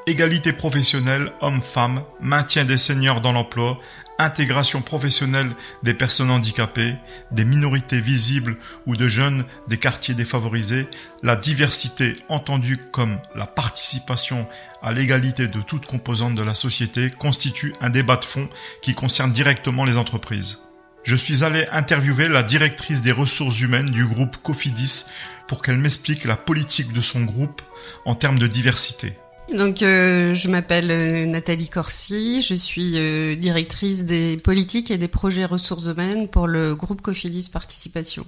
égalité professionnelle hommes-femmes, maintien des seniors dans l'emploi, intégration professionnelle des personnes handicapées, des minorités visibles ou de jeunes des quartiers défavorisés, la diversité entendue comme la participation à l'égalité de toutes composantes de la société constitue un débat de fond qui concerne directement les entreprises. Je suis allé interviewer la directrice des ressources humaines du groupe Cofidis pour qu'elle m'explique la politique de son groupe en termes de diversité. Donc, je m'appelle Nathalie Corsi, je suis directrice des politiques et des projets ressources humaines pour le groupe Cofidis Participation.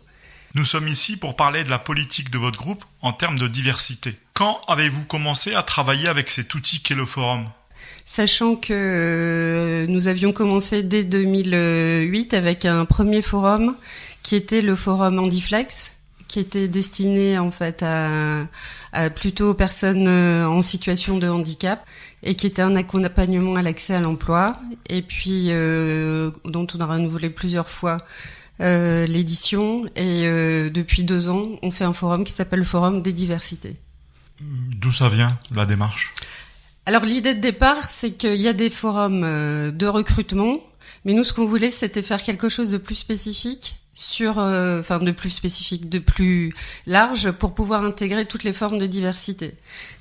Nous sommes ici pour parler de la politique de votre groupe en termes de diversité. Quand avez-vous commencé à travailler avec cet outil qu'est le forum ? Sachant que nous avions commencé dès 2008 avec un premier forum qui était le forum Handiflex, qui était destiné en fait à plutôt aux personnes en situation de handicap et qui était un accompagnement à l'accès à l'emploi et puis dont on a renouvelé plusieurs fois l'édition et depuis 2 ans on fait un forum qui s'appelle le Forum des diversités. D'où ça vient la démarche ? Alors l'idée de départ c'est qu'il y a des forums de recrutement, mais nous ce qu'on voulait c'était faire quelque chose de plus spécifique de plus large pour pouvoir intégrer toutes les formes de diversité.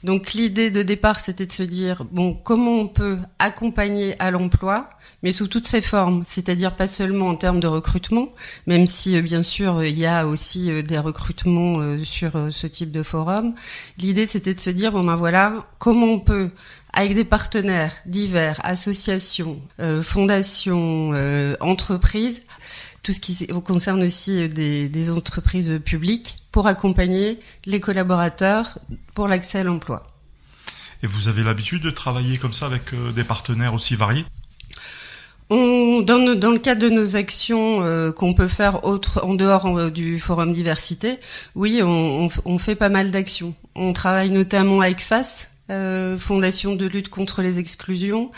Donc l'idée de départ, c'était de se dire, comment on peut accompagner à l'emploi, mais sous toutes ses formes, c'est-à-dire pas seulement en termes de recrutement, même si bien sûr il y a aussi des recrutements sur ce type de forum. L'idée, c'était de se dire, comment on peut avec des partenaires divers, associations, fondations, entreprises, tout ce qui concerne aussi des entreprises publiques, pour accompagner les collaborateurs pour l'accès à l'emploi. Et vous avez l'habitude de travailler comme ça avec des partenaires aussi variés ? Dans le cadre de nos actions qu'on peut faire en dehors du Forum Diversité, oui, on fait pas mal d'actions. On travaille notamment avec FACE, Fondation de lutte contre les exclusions,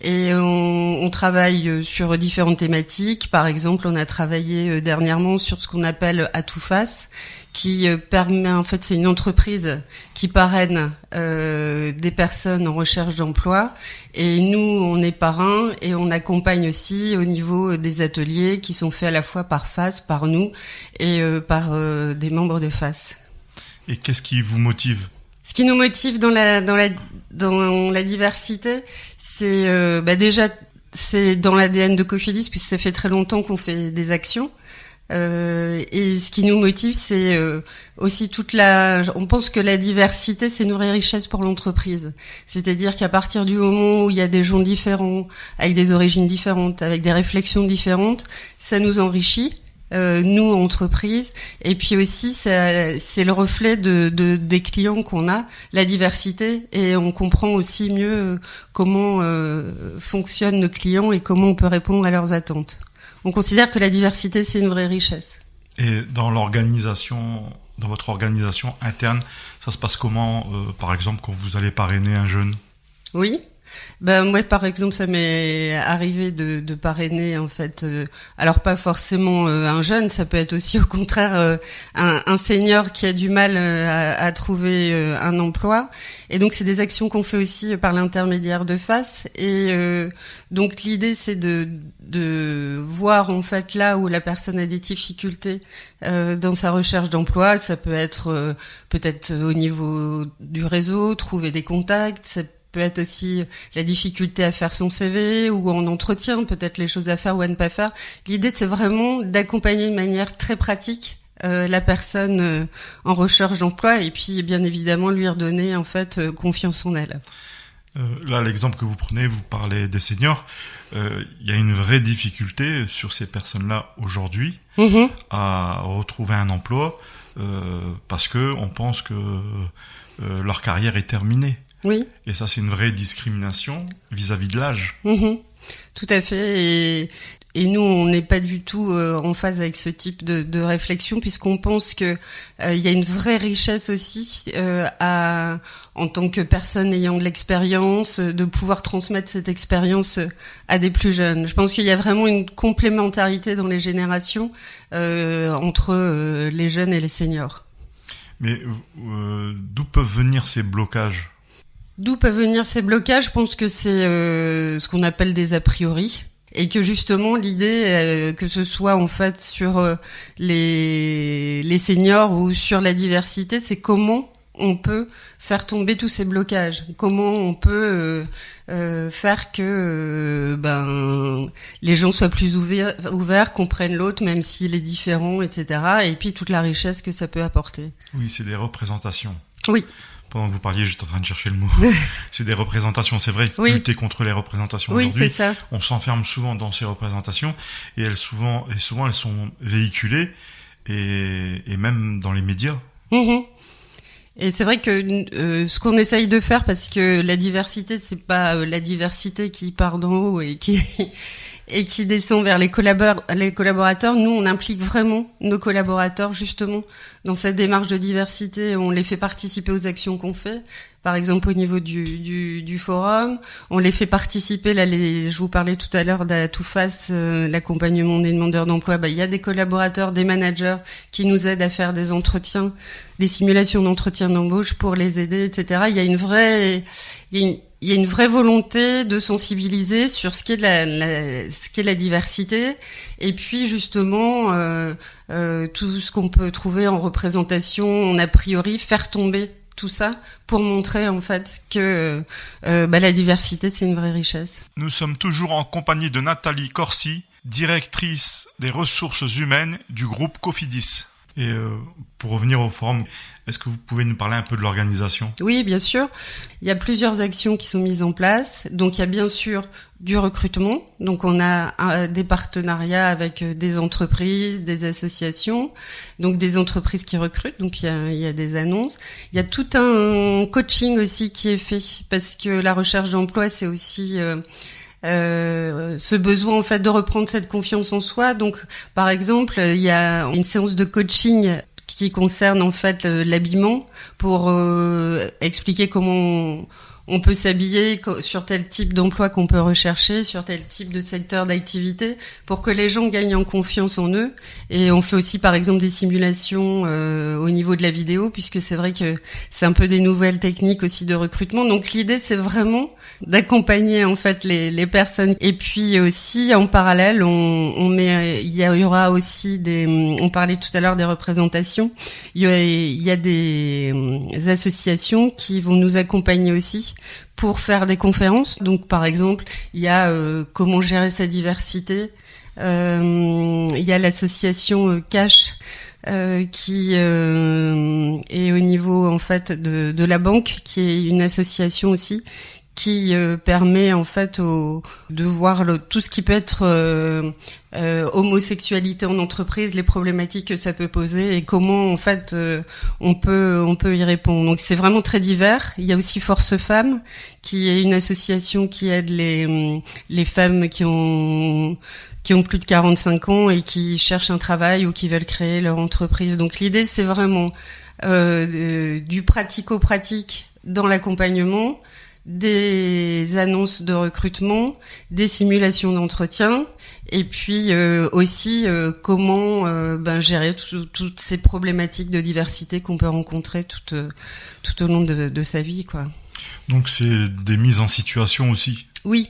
et on travaille sur différentes thématiques. Par exemple, on a travaillé dernièrement sur ce qu'on appelle Atout Face, qui permet, en fait, c'est une entreprise qui parraine des personnes en recherche d'emploi, et nous, on est parrain et on accompagne aussi au niveau des ateliers qui sont faits à la fois par FACE, par nous et par des membres de FACE. Et qu'est-ce qui vous motive ? Ce qui nous motive dans la diversité, c'est déjà c'est dans l'ADN de Cofidis, puisque ça fait très longtemps qu'on fait des actions. Et ce qui nous motive, c'est aussi on pense que la diversité, c'est une vraie richesse pour l'entreprise. C'est-à-dire qu'à partir du moment où il y a des gens différents, avec des origines différentes, avec des réflexions différentes, ça nous enrichit. Nous, entreprises, et puis aussi c'est le reflet des clients qu'on a, la diversité, et on comprend aussi mieux comment fonctionnent nos clients et comment on peut répondre à leurs attentes. On considère que la diversité, c'est une vraie richesse. Et dans votre organisation interne, ça se passe comment, par exemple, quand vous allez parrainer un jeune ? Oui. Moi, par exemple, ça m'est arrivé de parrainer, en fait, alors pas forcément un jeune, ça peut être aussi au contraire un senior qui a du mal à trouver un emploi. Et donc, c'est des actions qu'on fait aussi par l'intermédiaire de FACE. Et donc, l'idée, c'est de voir, en fait, là où la personne a des difficultés dans sa recherche d'emploi. Ça peut être peut-être au niveau du réseau, trouver des contacts, ça peut être aussi la difficulté à faire son CV ou en entretien, peut-être les choses à faire ou à ne pas faire. L'idée, c'est vraiment d'accompagner de manière très pratique la personne en recherche d'emploi et puis bien évidemment lui redonner en fait confiance en elle. Là, l'exemple que vous prenez, vous parlez des seniors. Il y a une vraie difficulté sur ces personnes-là aujourd'hui à retrouver un emploi parce que on pense que leur carrière est terminée. Oui. Et ça, c'est une vraie discrimination vis-à-vis de l'âge. Tout à fait. Et nous, on n'est pas du tout en phase avec ce type de réflexion, puisqu'on pense que il y a une vraie richesse aussi en tant que personne ayant de l'expérience, de pouvoir transmettre cette expérience à des plus jeunes. Je pense qu'il y a vraiment une complémentarité dans les générations entre les jeunes et les seniors. Mais d'où peuvent venir ces blocages ? D'où peuvent venir ces blocages? Je pense que c'est ce qu'on appelle des a priori. Et que justement l'idée, que ce soit en fait sur les seniors ou sur la diversité, c'est comment on peut faire tomber tous ces blocages, comment on peut faire que les gens soient plus ouverts, comprennent l'autre même s'il est différent, etc. Et puis toute la richesse que ça peut apporter. Oui, c'est des représentations. Oui. Pendant que vous parliez, j'étais en train de chercher le mot. C'est des représentations. C'est vrai, oui. Lutter contre les représentations oui, aujourd'hui. C'est ça. On s'enferme souvent dans ces représentations et souvent elles sont véhiculées et même dans les médias. Mmh. Et c'est vrai que ce qu'on essaye de faire, parce que la diversité, c'est pas la diversité qui part d'en haut et qui descend vers les collaborateurs. Nous, on implique vraiment nos collaborateurs, justement, dans cette démarche de diversité. On les fait participer aux actions qu'on fait. Par exemple, au niveau du forum, on les fait participer. Là, je vous parlais tout à l'heure d'Atoufas, l'accompagnement des demandeurs d'emploi. Il y a des collaborateurs, des managers qui nous aident à faire des entretiens, des simulations d'entretien d'embauche pour les aider, etc. Il y a une vraie volonté de sensibiliser sur ce qu'est la diversité, et puis justement tout ce qu'on peut trouver en représentation, en a priori, faire tomber tout ça pour montrer en fait que la diversité, c'est une vraie richesse. Nous sommes toujours en compagnie de Nathalie Corsi, directrice des ressources humaines du groupe Cofidis. Et pour revenir au forum, est-ce que vous pouvez nous parler un peu de l'organisation ? Oui, bien sûr. Il y a plusieurs actions qui sont mises en place. Donc, il y a bien sûr du recrutement. Donc, on a des partenariats avec des entreprises, des associations. Donc, des entreprises qui recrutent. Donc, il y a des annonces. Il y a tout un coaching aussi qui est fait, parce que la recherche d'emploi, c'est aussi ce besoin en fait de reprendre cette confiance en soi. Donc, par exemple, il y a une séance de coaching qui concerne en fait l'habillement pour expliquer comment on peut s'habiller sur tel type d'emploi qu'on peut rechercher, sur tel type de secteur d'activité, pour que les gens gagnent en confiance en eux. Et on fait aussi, par exemple, des simulations au niveau de la vidéo, puisque c'est vrai que c'est un peu des nouvelles techniques aussi de recrutement. Donc l'idée, c'est vraiment d'accompagner en fait les personnes. Et puis aussi, en parallèle, il y aura aussi on parlait tout à l'heure des représentations. Il y a des associations qui vont nous accompagner aussi pour faire des conférences. Donc, par exemple, il y a comment gérer sa diversité. Il y a l'association Cash qui est au niveau en fait de la banque, qui est une association aussi qui permet en fait de voir tout ce qui peut être homosexualité en entreprise, les problématiques que ça peut poser et comment en fait on peut y répondre. Donc c'est vraiment très divers. Il y a aussi Force Femmes, qui est une association qui aide les femmes qui ont plus de 45 ans et qui cherchent un travail ou qui veulent créer leur entreprise. Donc l'idée, c'est vraiment du pratico-pratique dans l'accompagnement, des annonces de recrutement, des simulations d'entretien, et puis aussi comment gérer toutes ces problématiques de diversité qu'on peut rencontrer tout au long de sa vie, quoi. Donc c'est des mises en situation aussi. Oui.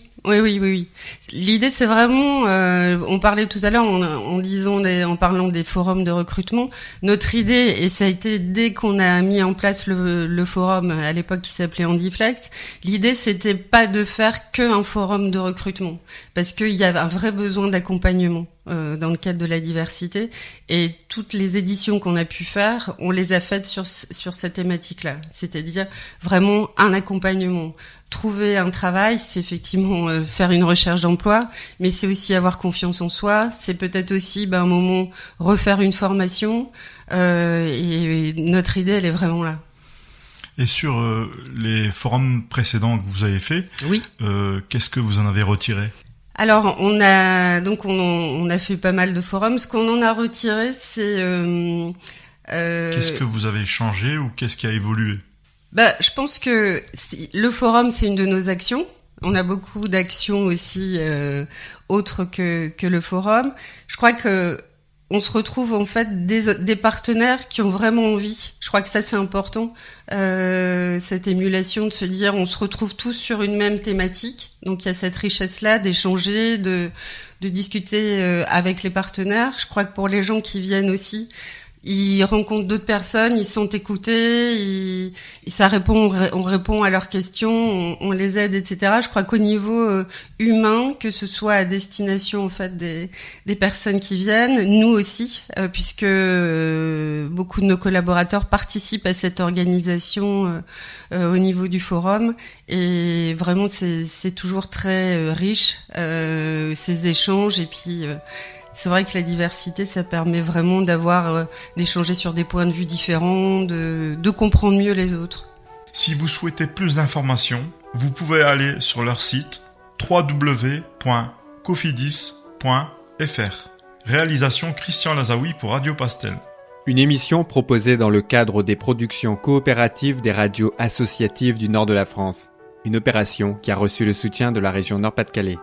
L'idée, c'est vraiment, on parlait tout à l'heure en parlant des forums de recrutement. Notre idée, et ça a été dès qu'on a mis en place le forum à l'époque qui s'appelait Handiflex, l'idée c'était pas de faire qu'un forum de recrutement, parce qu'il y avait un vrai besoin d'accompagnement dans le cadre de la diversité, et toutes les éditions qu'on a pu faire, on les a faites sur cette thématique-là, c'est-à-dire vraiment un accompagnement. Trouver un travail, c'est effectivement faire une recherche d'emploi, mais c'est aussi avoir confiance en soi, c'est peut-être aussi un moment refaire une formation, et notre idée, elle est vraiment là. Et sur les forums précédents que vous avez faits, oui. Qu'est-ce que vous en avez retiré ? Alors, on a fait pas mal de forums. Ce qu'on en a retiré, c'est... Qu'est-ce que vous avez changé ou qu'est-ce qui a évolué ? Je pense que le forum, c'est une de nos actions. On a beaucoup d'actions aussi autres que le forum. Je crois que on se retrouve en fait des partenaires qui ont vraiment envie. Je crois que ça c'est important, cette émulation de se dire on se retrouve tous sur une même thématique. Donc il y a cette richesse-là d'échanger, de discuter avec les partenaires. Je crois que pour les gens qui viennent aussi, ils rencontrent d'autres personnes, ils se sentent écoutés, on répond à leurs questions, on les aide, etc. Je crois qu'au niveau humain, que ce soit à destination en fait des personnes qui viennent, nous aussi, puisque beaucoup de nos collaborateurs participent à cette organisation au niveau du forum, et vraiment c'est toujours très riche ces échanges, et puis c'est vrai que la diversité, ça permet vraiment d'échanger sur des points de vue différents, de comprendre mieux les autres. Si vous souhaitez plus d'informations, vous pouvez aller sur leur site www.cofidis.fr. Réalisation Christian Lazaoui pour Radio Pastel. Une émission proposée dans le cadre des productions coopératives des radios associatives du nord de la France. Une opération qui a reçu le soutien de la région Nord-Pas-de-Calais.